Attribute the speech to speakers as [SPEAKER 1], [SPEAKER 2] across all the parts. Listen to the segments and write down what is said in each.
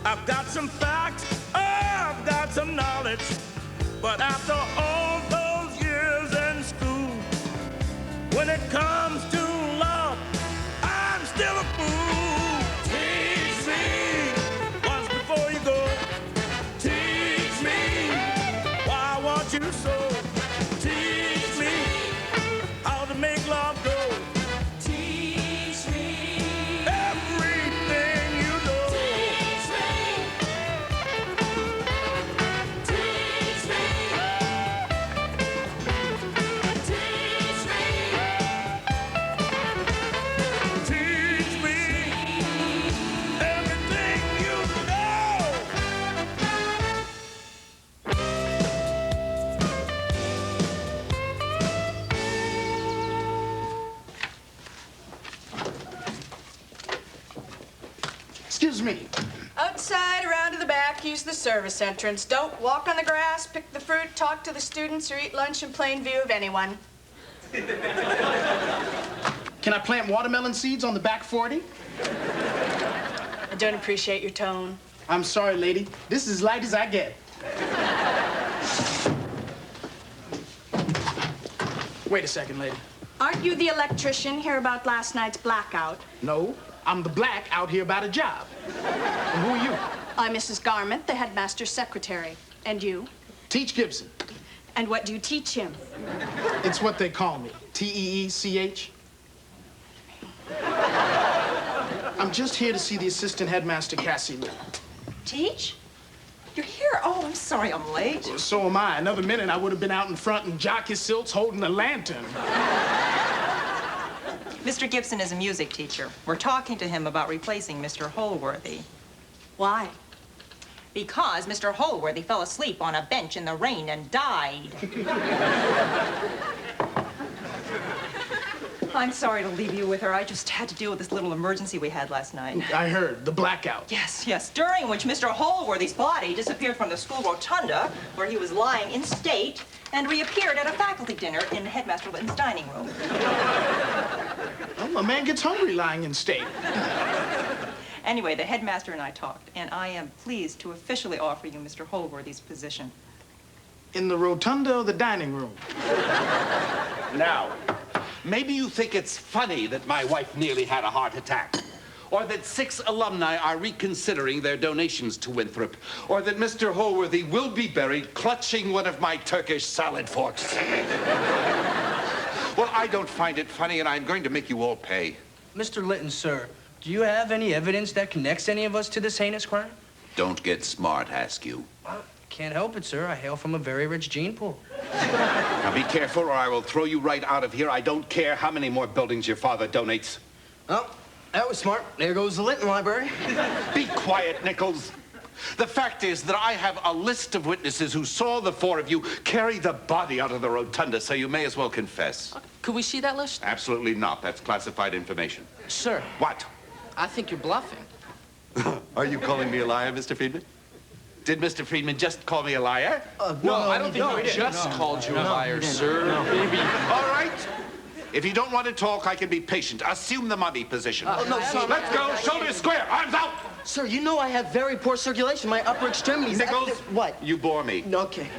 [SPEAKER 1] I've got some facts, I've got some knowledge, but after all those years in school, when it comes to love, I'm still a fool. Teach me once before you go. Teach me why I want you so. Teach me how to make love go. Teach me everything you know. Teach me. Teach me. Teach me. Teach me everything you know.
[SPEAKER 2] Excuse me.
[SPEAKER 3] Outside, around to the back, use the service entrance. Don't walk on the grass, pick the fruit, talk to the students, or eat lunch in plain view of anyone.
[SPEAKER 2] Can I plant watermelon seeds on the back 40?
[SPEAKER 3] I don't appreciate your tone.
[SPEAKER 2] I'm sorry, lady. This is as light as I get. Wait a second, lady.
[SPEAKER 3] Aren't you the electrician here about last night's blackout?
[SPEAKER 2] No, I'm the black out here about a job. And who are you?
[SPEAKER 3] I'm Mrs. Garment, the headmaster's secretary. And you?
[SPEAKER 2] Teach Gibson.
[SPEAKER 3] And what do you teach him?
[SPEAKER 2] It's what they call me. T-E-E-C-H. I'm just here to see the assistant headmaster, Cassie Lee.
[SPEAKER 4] Teach? You're here? Oh, I'm sorry I'm late.
[SPEAKER 2] So am I. Another minute, I would have been out in front in jockey silks holding a lantern.
[SPEAKER 4] Mr. Gibson is a music teacher. We're talking to him about replacing Mr. Holworthy.
[SPEAKER 3] Why?
[SPEAKER 4] Because Mr. Holworthy fell asleep on a bench in the rain and died. I'm sorry to leave you with her. I just had to deal with this little emergency we had last night.
[SPEAKER 2] I heard, the blackout.
[SPEAKER 4] Yes, yes, during which Mr. Holworthy's body disappeared from the school rotunda, where he was lying in state, and reappeared at a faculty dinner in Headmaster Litton's dining room.
[SPEAKER 2] Well, a man gets hungry lying in state.
[SPEAKER 4] Anyway, the headmaster and I talked, and I am pleased to officially offer you Mr. Holworthy's position.
[SPEAKER 2] In the rotunda or the dining room?
[SPEAKER 5] Now, maybe you think it's funny that my wife nearly had a heart attack, or that 6 alumni are reconsidering their donations to Winthrop, or that Mr. Holworthy will be buried clutching one of my Turkish salad forks. Well, I don't find it funny, and I'm going to make you all pay.
[SPEAKER 6] Mr. Litton, sir, do you have any evidence that connects any of us to this heinous crime?
[SPEAKER 5] Don't get smart, Askew.
[SPEAKER 6] Can't help it, sir. I hail from a very rich gene pool.
[SPEAKER 5] Now be careful, or I will throw you right out of here. I don't care how many more buildings your father donates.
[SPEAKER 6] Oh, that was smart. There goes the Litton Library.
[SPEAKER 5] Be quiet, Nichols. The fact is that I have a list of witnesses who saw the 4 of you carry the body out of the rotunda, so you may as well confess.
[SPEAKER 6] Could we see that list?
[SPEAKER 5] Absolutely not. That's classified information.
[SPEAKER 6] Sir,
[SPEAKER 5] What?
[SPEAKER 6] I think you're bluffing.
[SPEAKER 5] Are you calling me a liar, Mr. Friedman? Did Mr. Friedman just call me a liar?
[SPEAKER 6] No, I don't think he just called you a liar, sir. Maybe.
[SPEAKER 5] All right. If you don't want to talk, I can be patient. Assume the mummy position.
[SPEAKER 6] No, sir.
[SPEAKER 5] Let's go. Shoulders square. Arms out.
[SPEAKER 6] Sir, you know I have very poor circulation. My upper extremities.
[SPEAKER 5] Nichols.
[SPEAKER 6] What?
[SPEAKER 5] You bore me.
[SPEAKER 6] Okay.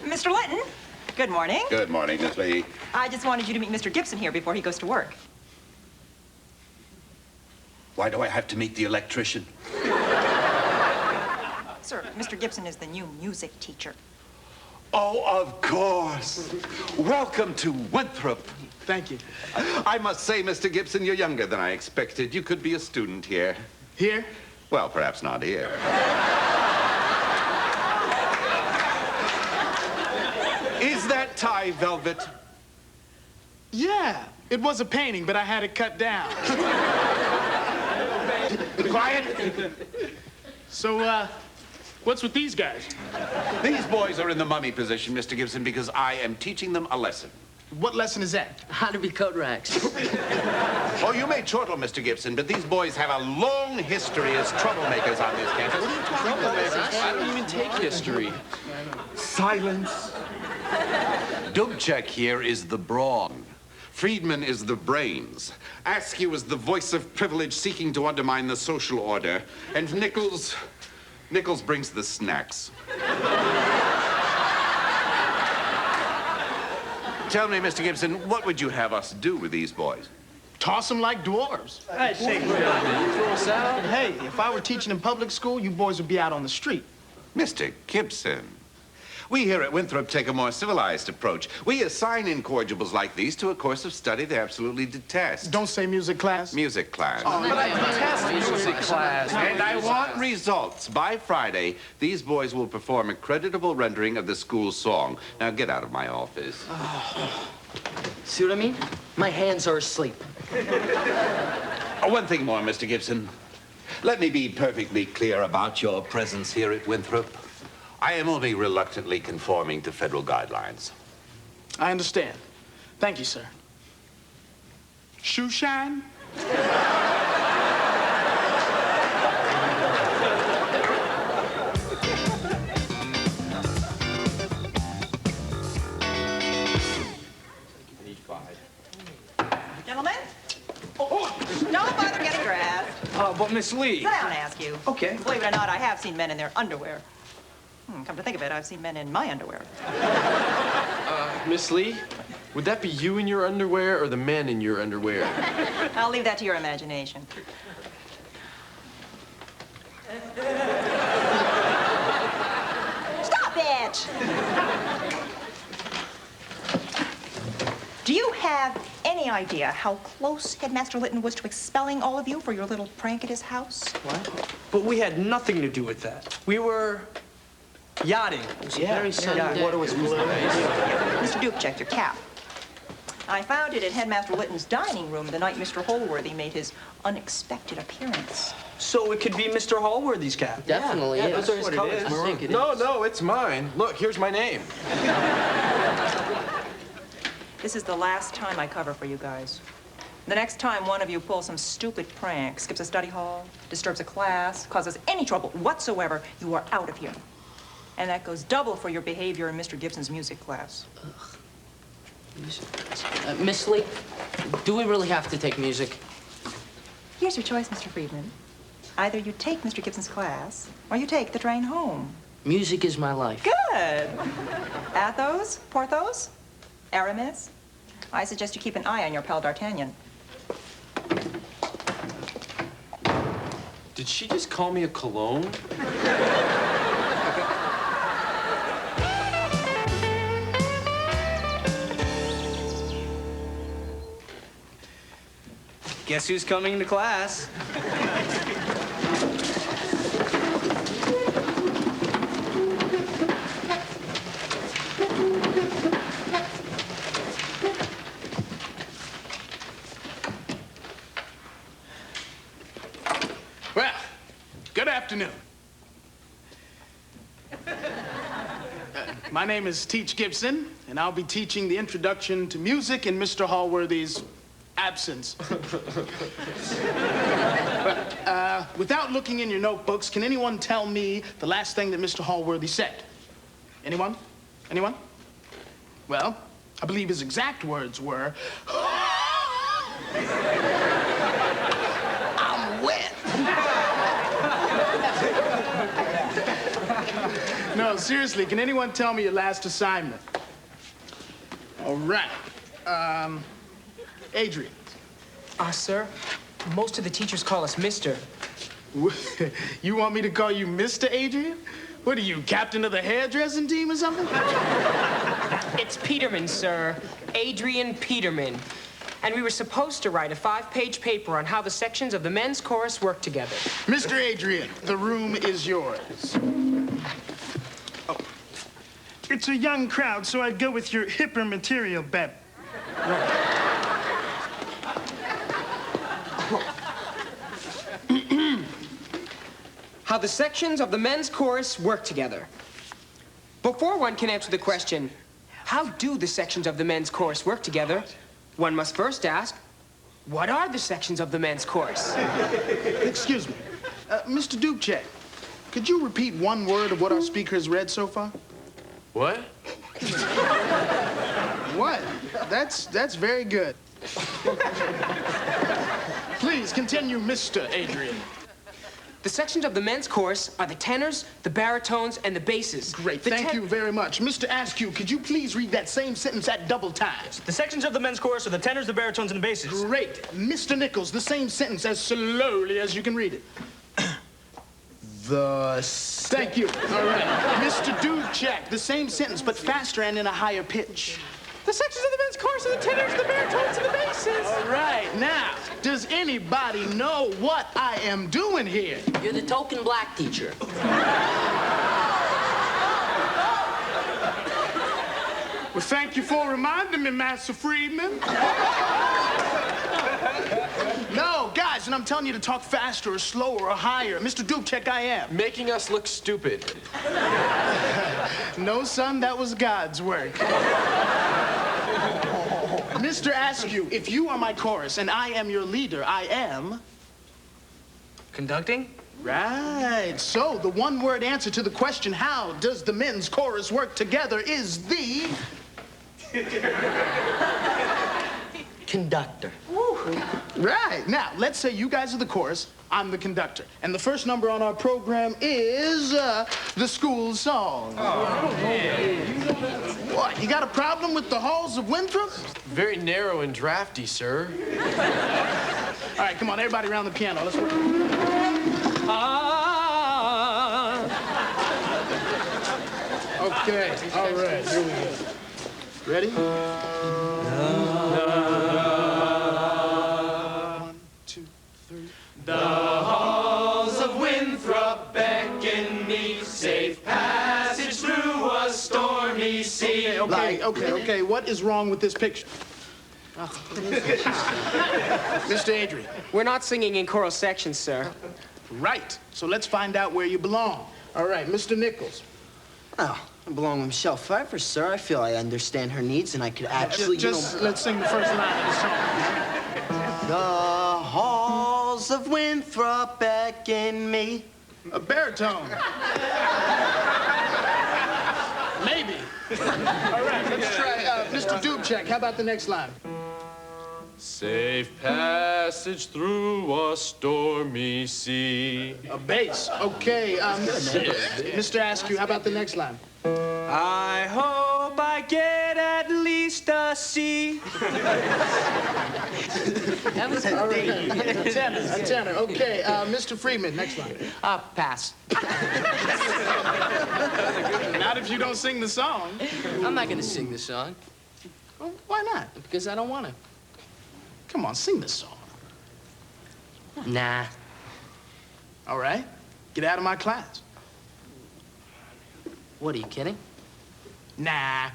[SPEAKER 4] Mr. Litton, good morning.
[SPEAKER 5] Good morning, Miss Lee.
[SPEAKER 4] I just wanted you to meet Mr. Gibson here before he goes to work.
[SPEAKER 5] Why do I have to meet the electrician?
[SPEAKER 4] Sir, Mr. Gibson is the new music teacher.
[SPEAKER 5] Oh, of course. Welcome to Winthrop.
[SPEAKER 2] Thank you.
[SPEAKER 5] I must say, Mr. Gibson, you're younger than I expected. You could be a student here.
[SPEAKER 2] Here?
[SPEAKER 5] Well, perhaps not here. Is that tie velvet?
[SPEAKER 2] Yeah, it was a painting, but I had it cut down.
[SPEAKER 5] Quiet.
[SPEAKER 2] So, what's with these guys?
[SPEAKER 5] These boys are in the mummy position, Mr. Gibson, because I am teaching them a lesson.
[SPEAKER 2] What lesson is that?
[SPEAKER 6] How to be code racks.
[SPEAKER 5] Oh, you may chortle, Mr. Gibson, but these boys have a long history as troublemakers on this campus. What are you talking about?
[SPEAKER 6] I don't even take history.
[SPEAKER 5] Silence. Dubček here is the brawn. Friedman is the brains. Askew is the voice of privilege seeking to undermine the social order. And Nichols brings the snacks. Tell me, Mr. Gibson, what would you have us do with these boys?
[SPEAKER 2] Toss them like dwarves.
[SPEAKER 6] I'd say throw us out.
[SPEAKER 2] Hey, if I were teaching in public school, you boys would be out on the street.
[SPEAKER 5] Mr. Gibson, we here at Winthrop take a more civilized approach. We assign incorrigibles like these to a course of study they absolutely detest.
[SPEAKER 2] Don't say music class.
[SPEAKER 5] Music class.
[SPEAKER 2] But I detest music
[SPEAKER 6] class.
[SPEAKER 5] And I want results. By Friday, these boys will perform a creditable rendering of the school song. Now get out of my office.
[SPEAKER 7] See what I mean? My hands are asleep.
[SPEAKER 5] Oh, one thing more, Mr. Gibson. Let me be perfectly clear about your presence here at Winthrop. I am only reluctantly conforming to federal guidelines.
[SPEAKER 2] I understand. Thank you, sir. Shoe shine?
[SPEAKER 4] Gentlemen? Don't bother getting dressed.
[SPEAKER 6] But Miss Lee.
[SPEAKER 4] Sit down, Askew.
[SPEAKER 6] Okay.
[SPEAKER 4] Believe it or not, I have seen men in their underwear. Come to think of it, I've seen men in my underwear.
[SPEAKER 8] Miss Lee, would that be you in your underwear or the men in your underwear?
[SPEAKER 4] I'll leave that to your imagination. Stop it! Do you have any idea how close Headmaster Litton was to expelling all of you for your little prank at his house?
[SPEAKER 6] What? But we had nothing to do with that. We were yachting. It was very sunny.
[SPEAKER 2] The water was blue.
[SPEAKER 4] Mr. Duke, check your cap. I found it in Headmaster Litton's dining room the night Mr. Holworthy made his unexpected appearance.
[SPEAKER 6] So it could be Mr. Hallworthy's cap.
[SPEAKER 7] Definitely, yeah. Those are his colors. I think it is.
[SPEAKER 8] No, it's mine. Look, here's my name.
[SPEAKER 4] This is the last time I cover for you guys. The next time one of you pulls some stupid prank, skips a study hall, disturbs a class, causes any trouble whatsoever, you are out of here. And that goes double for your behavior in Mr. Gibson's music class.
[SPEAKER 7] Miss Lee, do we really have to take music?
[SPEAKER 4] Here's your choice, Mr. Friedman. Either you take Mr. Gibson's class, or you take the train home.
[SPEAKER 7] Music is my life.
[SPEAKER 4] Good. Athos, Porthos, Aramis. I suggest you keep an eye on your pal D'Artagnan.
[SPEAKER 8] Did she just call me a cologne?
[SPEAKER 6] Guess who's coming to class?
[SPEAKER 2] Well, good afternoon. My name is TEECH Gibson, and I'll be teaching the introduction to music in Mr. Hallworthy's absence. Without looking in your notebooks, can anyone tell me the last thing that Mr. Hallworthy said? Anyone? Anyone? Well, I believe his exact words were, I'm wet. No, seriously, can anyone tell me your last assignment? All right. Adrian.
[SPEAKER 9] Sir, most of the teachers call us Mr.
[SPEAKER 2] You want me to call you Mr. Adrian? What are you, captain of the hairdressing team or something?
[SPEAKER 9] It's Peterman, sir. Adrian Peterman. And we were supposed to write a 5-page paper on how the sections of the men's chorus work together.
[SPEAKER 2] Mr. Adrian, the room is yours.
[SPEAKER 10] Oh. It's a young crowd, so I'd go with your hipper material bet.
[SPEAKER 9] How the sections of the men's chorus work together. Before one can answer the question, how do the sections of the men's chorus work together, one must first ask, what are the sections of the men's chorus?
[SPEAKER 2] Excuse me. Mr. Dubček, could you repeat one word of what our speaker has read so far?
[SPEAKER 8] What?
[SPEAKER 2] What? That's very good. Please continue, Mr. Adrian.
[SPEAKER 9] The sections of the men's chorus are the tenors, the baritones, and the basses.
[SPEAKER 2] Great, thank you very much. Mr. Askew, could you please read that same sentence at double time?
[SPEAKER 6] The sections of the men's chorus are the tenors, the baritones, and the basses.
[SPEAKER 2] Great. Mr. Nichols, the same sentence as slowly as you can read it. Thank you. All right. Mr. Dubček, the same sentence, but faster and in a higher pitch.
[SPEAKER 9] The sections of the men's chorus are the tenors, the baritones, and the basses.
[SPEAKER 2] All right. Now, does anybody know what I am doing here?
[SPEAKER 7] You're the token black teacher.
[SPEAKER 2] Well, thank you for reminding me, Master Friedman. No, guys, and I'm telling you to talk faster or slower or higher. Mr. Dubček, I am.
[SPEAKER 8] Making us look stupid.
[SPEAKER 2] No, son, that was God's work. Mr. Askew, if you are my chorus and I am your leader, I am...
[SPEAKER 6] Conducting?
[SPEAKER 2] Right. So, the one-word answer to the question, how does the men's chorus work together, is the...
[SPEAKER 7] Conductor.
[SPEAKER 2] Right. Now, let's say you guys are the chorus, I'm the conductor. And the first number on our program is the school song. Oh, what, you got a problem with the halls of Winthrop?
[SPEAKER 8] Very narrow and drafty, sir.
[SPEAKER 2] All right, come on, everybody around the piano. Let's work. Okay, all right, here we go. Ready? 1, 2, 3.
[SPEAKER 1] The halls of Winthrop beckon me, safe passage through a stormy sea.
[SPEAKER 2] Okay. What is wrong with this picture? Mr. Adrian.
[SPEAKER 9] We're not singing in choral sections, sir.
[SPEAKER 2] Right. So let's find out where you belong. All right, Mr. Nichols.
[SPEAKER 7] Oh, I belong with Michelle Pfeiffer, sir. I feel I understand her needs, and I could actually,
[SPEAKER 2] Let's sing the first line of the song.
[SPEAKER 7] The halls of Winthrop beckon me.
[SPEAKER 2] A baritone. Maybe. All right, let's try Mr. Dubček. How about the next line?
[SPEAKER 8] Safe passage through a stormy sea.
[SPEAKER 2] A bass. Okay, Mr. Askew, how about the next line?
[SPEAKER 6] I hope I get at least a C.
[SPEAKER 7] That was
[SPEAKER 2] A tenor. Okay, Mr. Friedman, next line.
[SPEAKER 7] Pass.
[SPEAKER 2] Not if you don't sing the song.
[SPEAKER 7] I'm not gonna sing the song.
[SPEAKER 2] Well, why not?
[SPEAKER 7] Because I don't want to.
[SPEAKER 2] Come on, sing this song.
[SPEAKER 7] Nah.
[SPEAKER 2] All right, get out of my class.
[SPEAKER 7] What, are you kidding?
[SPEAKER 2] Nah.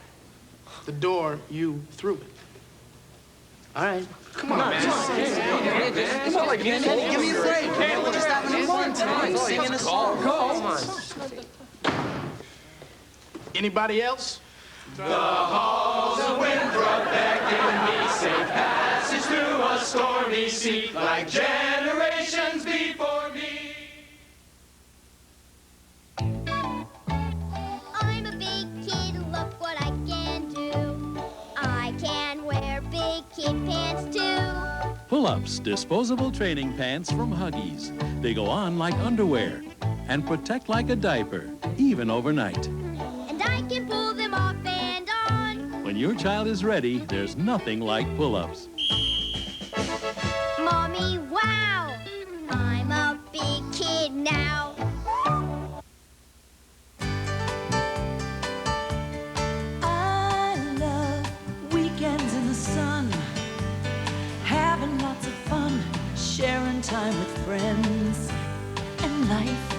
[SPEAKER 2] The door, you threw it.
[SPEAKER 7] All right.
[SPEAKER 2] Come on, man.
[SPEAKER 7] It's not like give me a break. We're just having fun tonight, singing a song. Come on.
[SPEAKER 2] Anybody else?
[SPEAKER 1] The halls of Winthrop beckon me, safe passage through a stormy sea, like generations before me.
[SPEAKER 11] I'm a big kid, look what I can do. I can wear big kid pants too.
[SPEAKER 12] Pull-ups, disposable training pants from Huggies. They go on like underwear and protect like a diaper, even overnight.
[SPEAKER 11] And I can pull them off and on.
[SPEAKER 12] When your child is ready, there's nothing like pull-ups.
[SPEAKER 11] Mommy, wow! I'm a big kid now.
[SPEAKER 13] I love weekends in the sun, having lots of fun, sharing time with friends and life.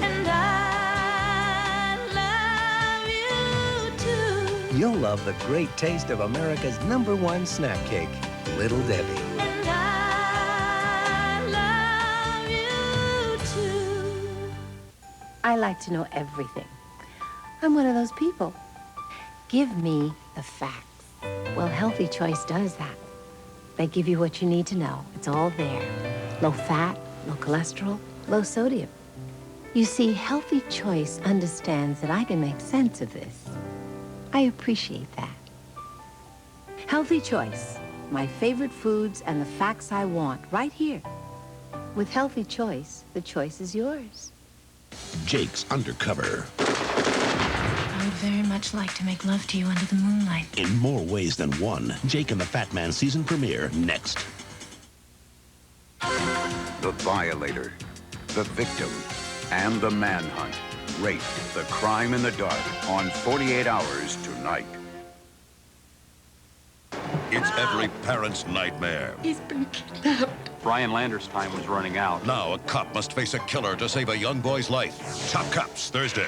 [SPEAKER 13] And I love you too.
[SPEAKER 14] You'll love the great taste of America's #1 snack cake, Little Debbie.
[SPEAKER 13] And I love you too.
[SPEAKER 15] I like to know everything. I'm one of those people. Give me the facts. Well, Healthy Choice does that. They give you what you need to know. It's all there. Low fat, low cholesterol, low sodium. You see, Healthy Choice understands that I can make sense of this. I appreciate that. Healthy Choice. My favorite foods and the facts I want, right here. With Healthy Choice, the choice is yours.
[SPEAKER 16] Jake's undercover.
[SPEAKER 13] I would very much like to make love to you under the moonlight.
[SPEAKER 16] In more ways than one. Jake and the Fat Man season premiere next.
[SPEAKER 17] The Violator, the Victim, and the Manhunt. Rate The Crime in the Dark on 48 Hours tonight.
[SPEAKER 16] It's every parent's nightmare.
[SPEAKER 13] He's been kidnapped.
[SPEAKER 18] Brian Lander's time was running out.
[SPEAKER 16] Now a cop must face a killer to save a young boy's life. Top Cops, Thursday.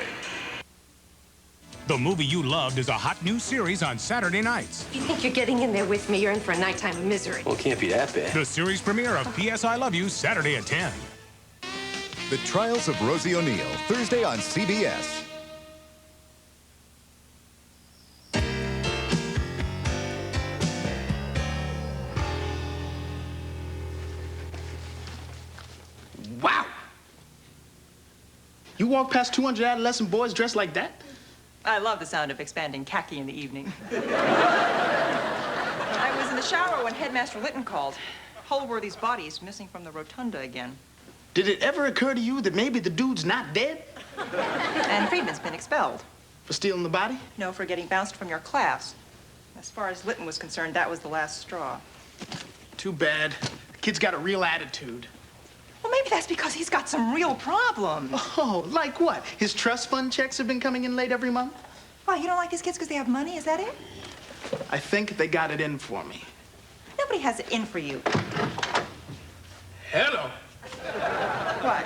[SPEAKER 19] The movie you loved is a hot new series on Saturday nights.
[SPEAKER 20] You think you're getting in there with me? You're in for a nighttime of misery.
[SPEAKER 8] Well, it can't be that bad.
[SPEAKER 19] The series premiere of P.S. I Love You, Saturday at 10.
[SPEAKER 21] The Trials of Rosie O'Neill, Thursday on CBS.
[SPEAKER 2] Wow! You walk past 200 adolescent boys dressed like that?
[SPEAKER 4] I love the sound of expanding khaki in the evening. I was in the shower when Headmaster Litton called. Holworthy's body is missing from the rotunda again.
[SPEAKER 2] Did it ever occur to you that maybe the dude's not dead?
[SPEAKER 4] And Friedman's been expelled.
[SPEAKER 2] For stealing the body?
[SPEAKER 4] No, for getting bounced from your class. As far as Litton was concerned, that was the last straw.
[SPEAKER 2] Too bad. The kid's got a real attitude.
[SPEAKER 4] Well, maybe that's because he's got some real problems.
[SPEAKER 2] Oh, like what? His trust fund checks have been coming in late every month?
[SPEAKER 4] Why, you don't like these kids because they have money? Is that it?
[SPEAKER 2] I think they got it in for me.
[SPEAKER 4] Nobody has it in for you.
[SPEAKER 2] Hello.
[SPEAKER 4] What?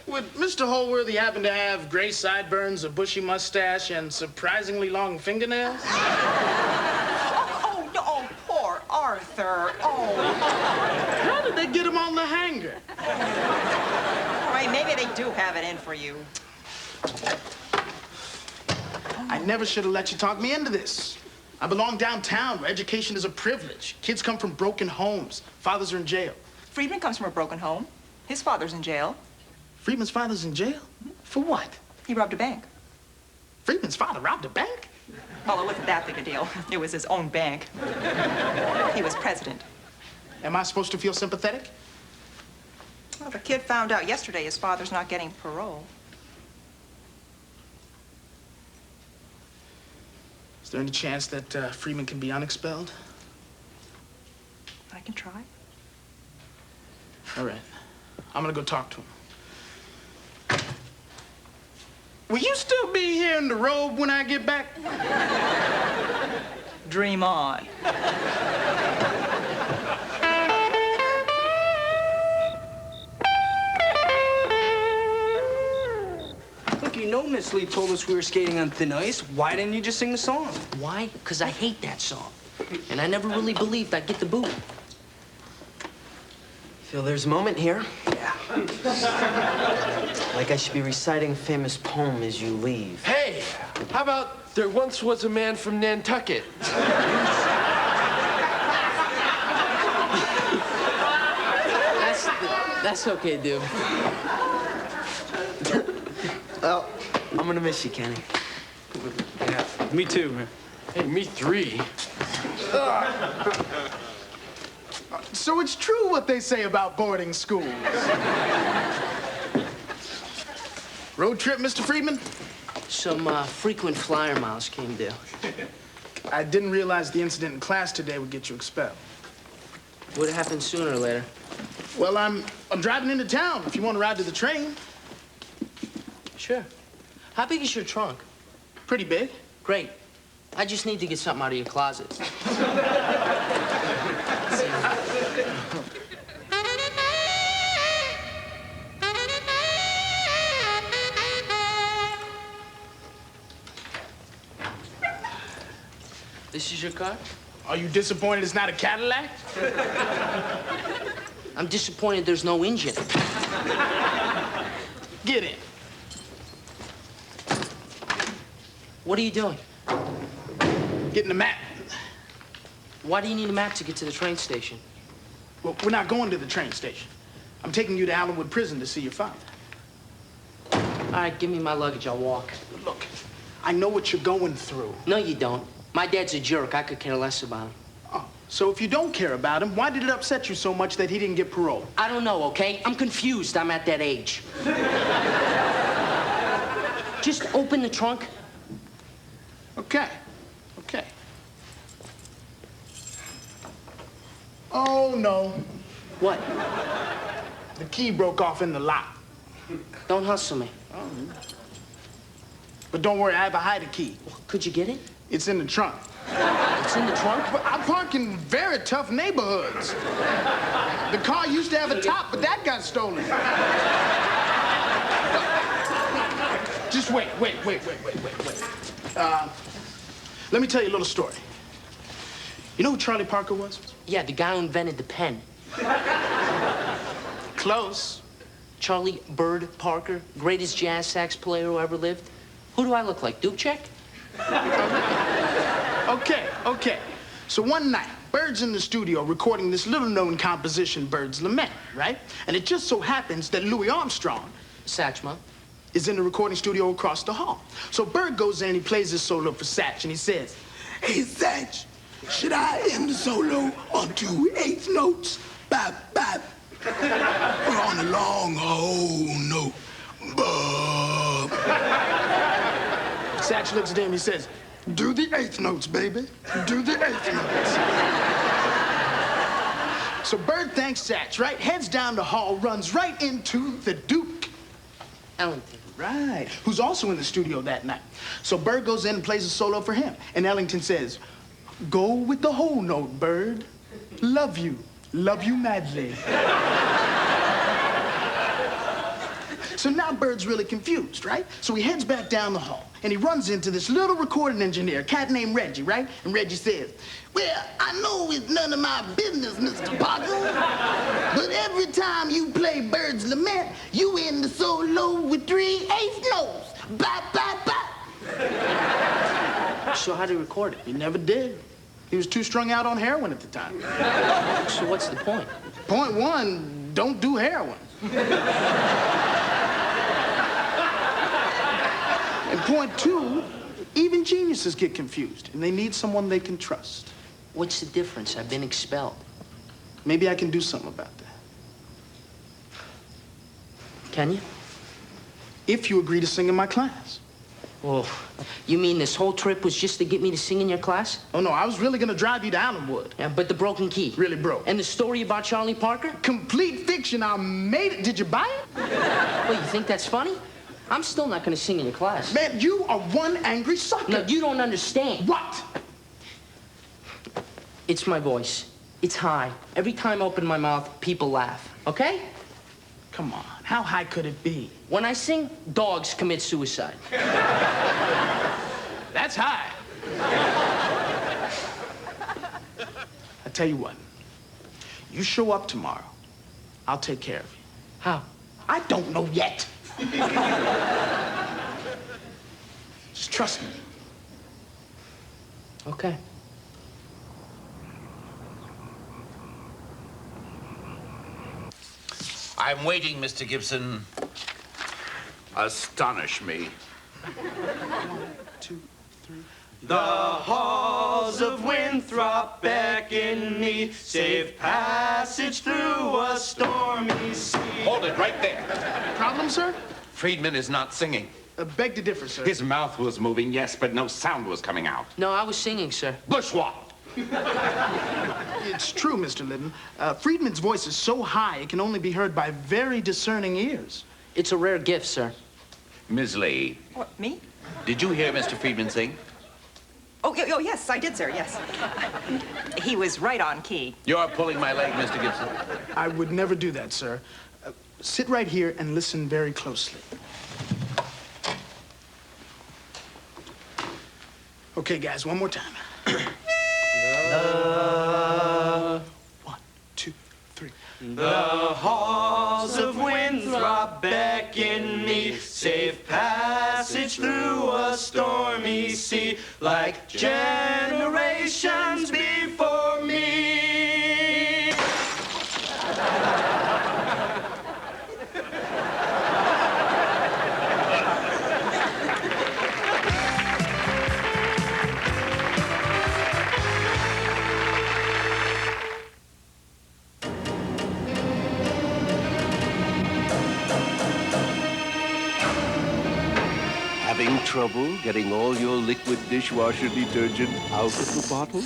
[SPEAKER 2] Would Mr. Holworthy happen to have gray sideburns, a bushy mustache, and surprisingly long fingernails?
[SPEAKER 4] Oh, no, oh, poor Arthur. Oh.
[SPEAKER 2] How did they get him on the hanger?
[SPEAKER 4] All right, maybe they do have it in for you.
[SPEAKER 2] I never should have let you talk me into this. I belong downtown, where education is a privilege. Kids come from broken homes. Fathers are in jail.
[SPEAKER 4] Friedman comes from a broken home. His father's in jail.
[SPEAKER 2] Friedman's father's in jail? For what?
[SPEAKER 4] He robbed a bank.
[SPEAKER 2] Friedman's father robbed a bank?
[SPEAKER 4] Well, it wasn't that big a deal. It was his own bank. He was president.
[SPEAKER 2] Am I supposed to feel sympathetic?
[SPEAKER 4] Well, the kid found out yesterday his father's not getting parole.
[SPEAKER 2] Is there any chance that Friedman can be unexpelled?
[SPEAKER 4] I can try.
[SPEAKER 2] All right. I'm gonna go talk to him. Will you still be here in the robe when I get back?
[SPEAKER 4] Dream on.
[SPEAKER 6] Look, you know Miss Lee told us we were skating on thin ice. Why didn't you just sing the song?
[SPEAKER 7] Why? Because I hate that song. And I never really believed I'd get the boot. Feel there's a moment here? Yeah. Like I should be reciting a famous poem as you leave.
[SPEAKER 8] Hey, how about there once was a man from Nantucket?
[SPEAKER 7] That's okay, dude. Well, I'm gonna miss you, Kenny.
[SPEAKER 6] Yeah, me too, man.
[SPEAKER 8] Hey, me three.
[SPEAKER 2] So it's true what they say about boarding schools. Road trip, Mr. Friedman?
[SPEAKER 7] Some frequent flyer miles came due.
[SPEAKER 2] I didn't realize the incident in class today would get you expelled.
[SPEAKER 7] Would have happened sooner or later.
[SPEAKER 2] Well, I'm driving into town if you want to ride to the train.
[SPEAKER 7] Sure. How big is your trunk?
[SPEAKER 2] Pretty big.
[SPEAKER 7] Great. I just need to get something out of your closet. This is your car?
[SPEAKER 2] Are you disappointed it's not a Cadillac?
[SPEAKER 7] I'm disappointed there's no engine.
[SPEAKER 2] Get in.
[SPEAKER 7] What are you doing?
[SPEAKER 2] Getting a map.
[SPEAKER 7] Why do you need a map to get to the train station?
[SPEAKER 2] Well, we're not going to the train station. I'm taking you to Allenwood Prison to see your father.
[SPEAKER 7] All right, give me my luggage. I'll walk.
[SPEAKER 2] Look, I know what you're going through.
[SPEAKER 7] No, you don't. My dad's a jerk. I could care less about him.
[SPEAKER 2] So if you don't care about him, why did it upset you so much that he didn't get parole?
[SPEAKER 7] I don't know, okay? I'm confused. I'm at that age. Just open the trunk.
[SPEAKER 2] Okay. Okay. Oh, no.
[SPEAKER 7] What?
[SPEAKER 2] The key broke off in the lock.
[SPEAKER 7] Don't hustle me.
[SPEAKER 2] Oh. But don't worry, I have a hider key.
[SPEAKER 7] Could you get it?
[SPEAKER 2] It's in the trunk.
[SPEAKER 7] It's in the trunk?
[SPEAKER 2] But I park in very tough neighborhoods. The car used to have a top, but that got stolen. Just wait. Let me tell you a little story. You know who Charlie Parker was?
[SPEAKER 7] Yeah, the guy who invented the pen.
[SPEAKER 2] Close.
[SPEAKER 7] Charlie Bird Parker, greatest jazz sax player who ever lived. Who do I look like, Dubček?
[SPEAKER 2] Okay. So one night, Bird's in the studio recording this little-known composition, Bird's Lament, right? And it just so happens that Louis Armstrong,
[SPEAKER 7] Satchma,
[SPEAKER 2] is in the recording studio across the hall. So Bird goes in and he plays his solo for Satch, and he says, "Hey, Satch, should I end the solo on 2/8 notes? Bap, bap. Or on a long, whole note? Bub." Satch looks at him and he says, "Do the 8th notes, baby. Do the 8th notes." So Bird thanks Satch, right? Heads down the hall, runs right into the Duke.
[SPEAKER 7] Ellington.
[SPEAKER 2] Right. Who's also in the studio that night. So Bird goes in and plays a solo for him. And Ellington says, "Go with the whole note, Bird. Love you. Love you madly." So now Bird's really confused, right? So he heads back down the hall, and he runs into this little recording engineer, a cat named Reggie, right? And Reggie says, "Well, I know it's none of my business, Mr. Parker, but every time you play Bird's Lament, you end the solo with 3/8 notes. Bap, bap, bap."
[SPEAKER 7] So how do you record it?
[SPEAKER 2] He never did. He was too strung out on heroin at the time.
[SPEAKER 7] So what's the point?
[SPEAKER 2] Point 1, don't do heroin. And point 2, even geniuses get confused, and they need someone they can trust.
[SPEAKER 7] What's the difference? I've been expelled.
[SPEAKER 2] Maybe I can do something about that.
[SPEAKER 7] Can you?
[SPEAKER 2] If you agree to sing in my class.
[SPEAKER 7] Oh, you mean this whole trip was just to get me to sing in your class?
[SPEAKER 2] Oh, no, I was really gonna drive you to Allenwood.
[SPEAKER 7] Yeah, but the broken key.
[SPEAKER 2] Really broke.
[SPEAKER 7] And the story about Charlie Parker?
[SPEAKER 2] Complete fiction. I made it. Did you buy it?
[SPEAKER 7] Well, you think that's funny? I'm still not gonna sing in your class.
[SPEAKER 2] Man, you are one angry sucker.
[SPEAKER 7] No, you don't understand.
[SPEAKER 2] What?
[SPEAKER 7] It's my voice. It's high. Every time I open my mouth, people laugh. Okay?
[SPEAKER 2] Come on. How high could it be?
[SPEAKER 7] When I sing, dogs commit suicide.
[SPEAKER 2] That's high. I tell you what. You show up tomorrow, I'll take care of you.
[SPEAKER 7] How?
[SPEAKER 2] I don't know yet. Just trust me.
[SPEAKER 7] Okay.
[SPEAKER 5] I'm waiting, Mr. Gibson. Astonish me.
[SPEAKER 2] 1, 2, 3.
[SPEAKER 6] The halls of Winthrop beckon me, safe passage through a stormy sea.
[SPEAKER 5] Hold it right there.
[SPEAKER 2] Problem, sir?
[SPEAKER 5] Friedman is not singing.
[SPEAKER 2] Beg to differ, sir.
[SPEAKER 5] His mouth was moving, yes, but no sound was coming out.
[SPEAKER 7] No, I was singing, sir.
[SPEAKER 5] Bourgeois.
[SPEAKER 2] It's true, Mr. Liddon. Friedman's voice is so high, it can only be heard by very discerning ears.
[SPEAKER 7] It's a rare gift, sir.
[SPEAKER 5] Ms. Lee.
[SPEAKER 4] What, me?
[SPEAKER 5] Did you hear Mr. Friedman sing?
[SPEAKER 4] Oh, yes, I did, sir, yes. He was right on key.
[SPEAKER 5] You're pulling my leg, Mr. Gibson.
[SPEAKER 2] I would never do that, sir. Sit right here and listen very closely. Okay, guys, one more time. 1, 2, 3.
[SPEAKER 6] The halls of Winthrop beckon me, safe passage through a stormy sea, like generations before me.
[SPEAKER 3] Having trouble getting all your liquid dishwasher detergent out of the bottle?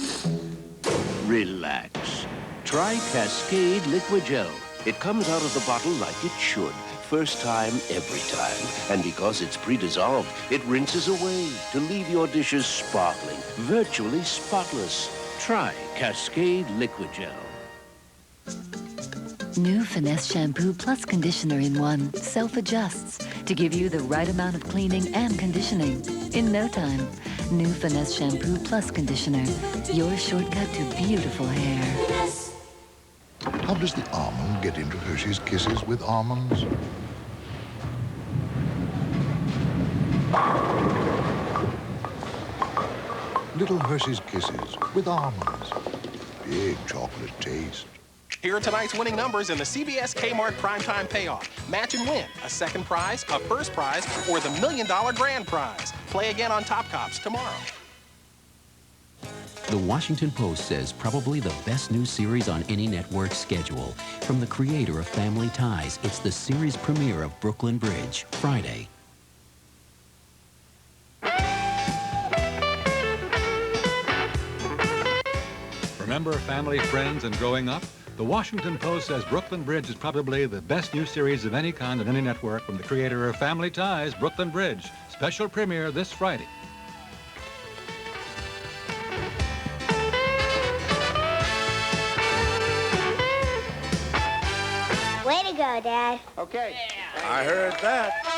[SPEAKER 3] Relax. Try Cascade Liquid Gel. It comes out of the bottle like it should. First time, every time. And because it's pre-dissolved, it rinses away to leave your dishes sparkling, virtually spotless. Try Cascade Liquid Gel.
[SPEAKER 22] New Finesse Shampoo plus Conditioner in one self-adjusts to give you the right amount of cleaning and conditioning in no time. New Finesse Shampoo plus Conditioner, your shortcut to beautiful hair.
[SPEAKER 23] How does the almond get into Hershey's Kisses with almonds? Little Hershey's Kisses with almonds. Big chocolate taste.
[SPEAKER 24] Here are tonight's winning numbers in the CBS Kmart Primetime Payoff. Match and win. A second prize, a first prize, or the $1 million grand prize. Play again on Top Cops tomorrow.
[SPEAKER 25] The Washington Post says probably the best new series on any network schedule. From the creator of Family Ties, it's the series premiere of Brooklyn Bridge, Friday.
[SPEAKER 26] Remember family, friends, and growing up? The Washington Post says Brooklyn Bridge is probably the best new series of any kind on any network from the creator of Family Ties, Brooklyn Bridge. Special premiere this Friday.
[SPEAKER 11] Way to go, Dad.
[SPEAKER 24] Okay.
[SPEAKER 1] I heard that.